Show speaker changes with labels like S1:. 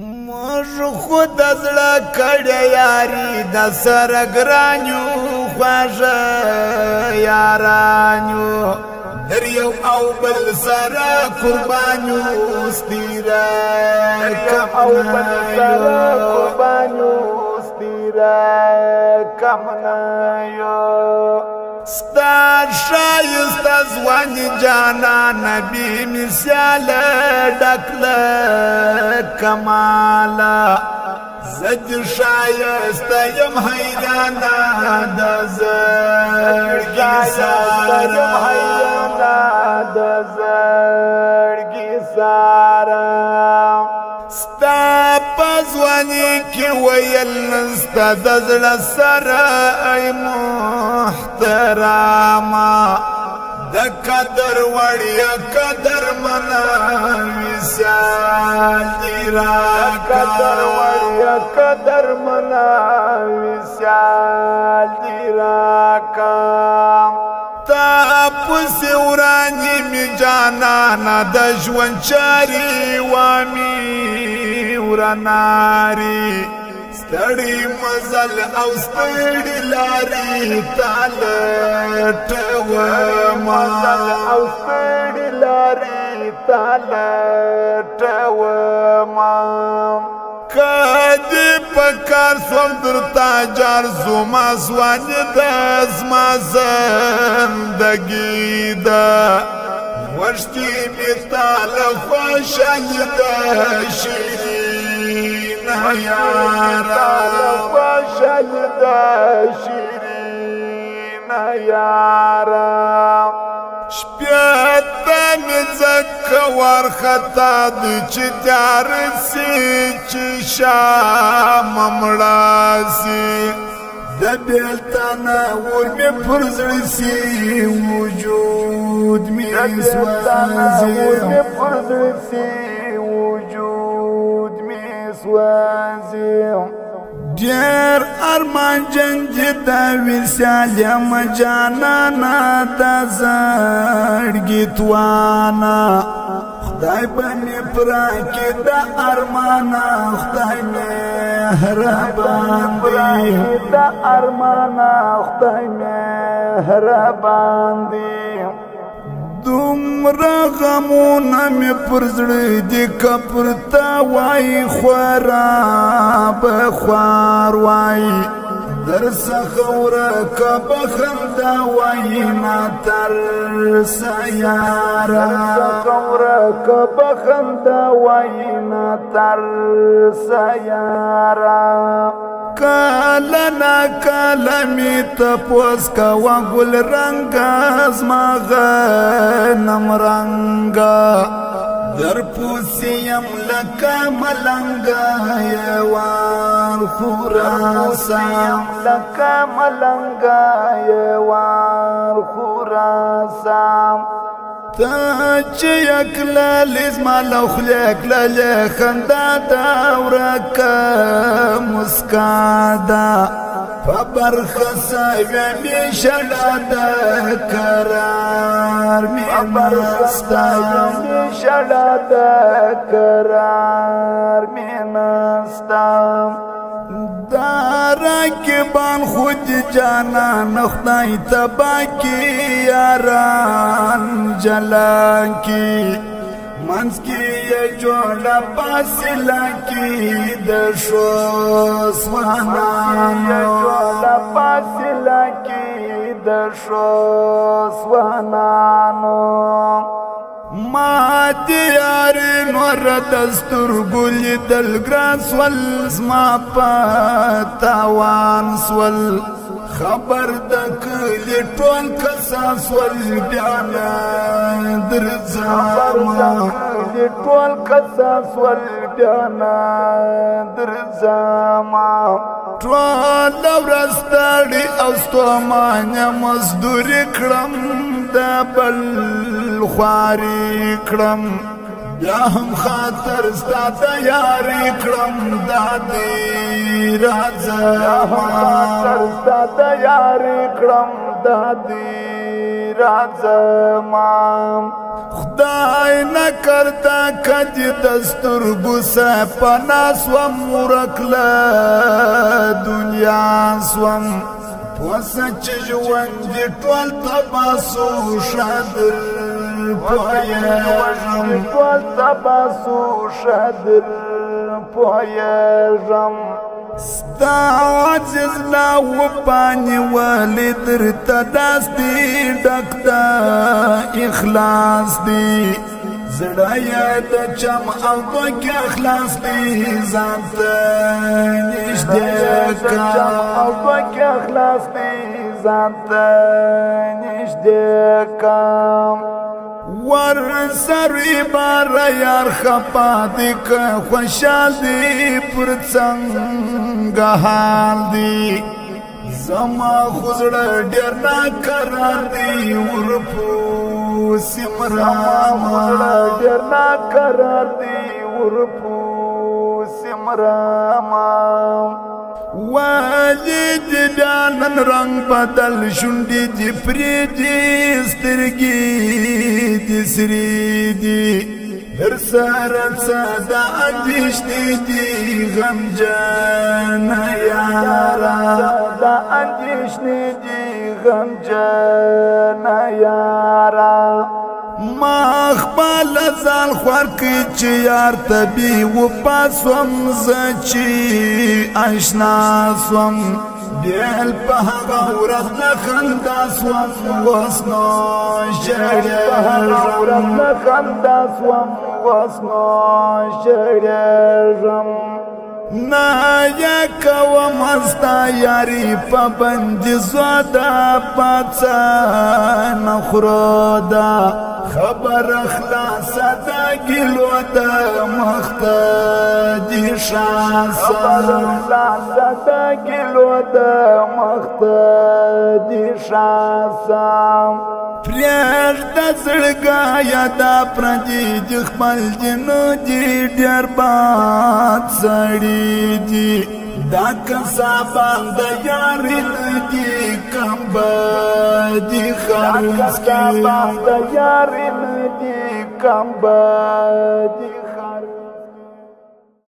S1: موږ خود زړه کړه یاري د سره ګرانیو خواږه یارانیو در یو او بل سره قربانیو ستیره کمنایو ستا شایسته ځواني جانا نبی مثال ډکله کماله زد شایسته یم حیرانا د زړګي سارا ستا په ځواني کې ویل نسته د زړه سره ای محترمه د قدر وړیا قدر منا وصال دی راکا قدر وړیا قدر منا وصال دی راکا تا پسې ورانی می جانانا د ژوند چاري وامی ورناري ستړي مزل او ستړي لاري تالټوما او ستړي لاري تالټوما کدی پکار سوم درتا جار زما ځواني د زما زندګي ده ورشتي می تاله خوشالي ده شیرین یارا خوشالي ده شیرین یارا شپیتا می زکه ورخطا دی چی تیار سی چی شام مړاسی د بیلتانا ور می پرزړی سی وجود می سوازی ډیر ارمان جنگ دا وصال یم جانانا دا زړګي توانا خدای باندې پراکې دا ارمانا خدای مهربان دی دا ارمانا خدای مهربان دی دومره غمونه مې پر زړه دي که پر تا وایي خورا به خوار وایي در څخه ورکه به خندا وایي ما ترسه یاره ورکه به خندا وایي ما ترسه یاره کاله ناکاله می تپوس کوه ګل رنګه زما غنم رنګه در پوسی یم لکه ملنګه یوار خراسان لکه ملنګه یوار خراسان تا چې اکللی زما له خولې اکللی خندا ده ورکه مسکا ده په برخه سوی مې ژړا ده قرار مې نسته ژړا ده قرار مې نسته دا راکبان خود جانان خدای تبا کی یاران جلان کی منز کی یہ جوڑا پاسلا کی دشو سوانانو جوڑا پاسلا کی دشو سوانانو ما دیاری نور دستور گولی دلگران سول زما پتاوان سول خبر دکلی ټول کسا سول بیانا درزاما ټول کسا سول بیانا درزاما ټول ورستاړي او ستومانه مزدوري کړم د بل خواري کړم بیا هم خاطر ستا تیاری کړم دادی راځه خاطر ستا تیاری کړم دادی رازمام خدای نکرتا کدی دسترگو سے پناس و مرکلا دنیا سوم وسچ ژوند ټول تباسو شادر پوهیږم ټول تباسو شادر پوهیږم ستا عجز لا وپانی ولی درته داس دی ډک دا اخلاص دی زړه یې د چم او دوکې اخلاص دی ځان ته نږدې کا او دوکې اخلاص دی ځان ته نږدې کا ور سری بار یار خپا دی که خوشحال دی پر څنګه حال دی زما خوزړه ډېر ناقرار دی ورپو سمراما ډېر ناقرار دی ورپو سمراما والد دانن رنگ بدل شنڈی دی پریدی سترگی دی سری دی در سارت سادا اندیشنی دی غم جان یارا دا اندیشنی دی غم جان یارا ما خپل ځان خور کی چې یار تبي و پاسوم زچی آشنا سوم بیل په هغه ورځ نه خندا سوم وسنو شړم نه خندا سوم وسنو شړم نا یا کوم مستا یاری پابند زودا پاڅا نخرودا خبر اخلاص دا گلو دا مختدی شانسا خبر اخلاص دا گلو دا مختدی شانسا پریش دا زړګا یادا پردی د خپل جنو دی ډېر باد سړی دی دا کسابان د یاري دی کم دی خرڅ کی دا کسابان د یاري دی کم دی